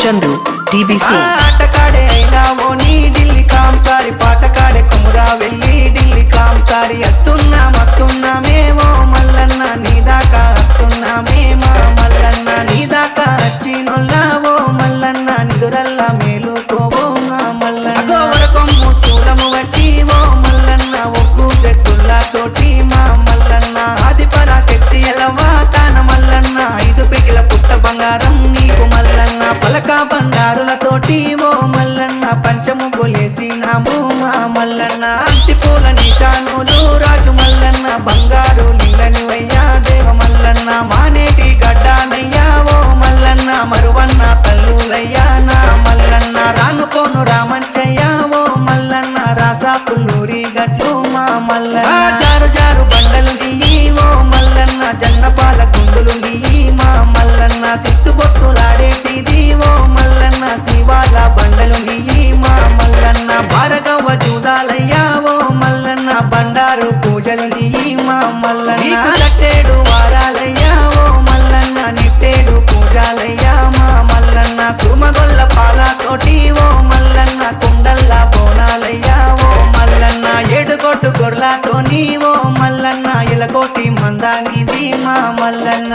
Chandu DBC ఆటకాడే అయినావో నీ ఢిల్లీ కాంసారి పాటకాడే కొమురా వెళ్ళి ఢిల్లీ కాంసారి అత్తున్నామేమో మల్లన్న నీదాకా అత్తున్నామేమా మల్లన్న నీదాకా వచ్చినొల్లావో మల్లన్న నిదురల్లా మేలుకోవో మా మల్లన్న గోవరకొమ్ము శూలము వట్టి ఓ మల్లన్న ఒగ్గు చెక్కుల్లా తోటి మా మల్లన్న ఆది పరాశక్తి ఎలవా తాన మల్లన్న 5 పికిల పుట్ట బంగారం నీకు మల్లన్న పలక బంగారులతోటి ఓ మల్లన్న పంచముగ్గులేసినాము మా మల్లన్న అంటి పూల నిశానులు రాజు మల్లన్న బంగారు లింగని వయ్యా దేవ మల్లన్న మానేటి గడ్డానయ్యా ఓ మల్లన్న మరువన్న తల్లులయ్యా నా మల్లన్న రానుకోను రామంచయ్యా ఓ మల్లన్న రాసా పుల్లూరి గట్లు మా మల్లన్న జారు జారు బండలు దియ్యి ఓ మల్లన్న జన్నపాల గుండులు దియ్యి మా మల్లన్న సిత్తుబొత్తులాడేటిది ఓ మల్లన్న శివాల బండలు దియ్యి మా మల్లన్న భారగవ్వ జూదాలయ్యా ఓ మల్లన్న బండారు పూజలు దియ్యి మా మల్లన్న కట్టేడు వారాలయ్యా ఓ మల్లన్న నిట్టేడు పూజాలయ్యా మా మల్లన్న కురుమగొల్ల పాలతోటి ఓ మల్లన్న కుండల్లా బోనాలయ్యా ఓ మల్లన్న ఏడుగొట్టు గొర్లతోని ఓ మల్లన్న ఇలకోటి మందానిది మా మల్లన్న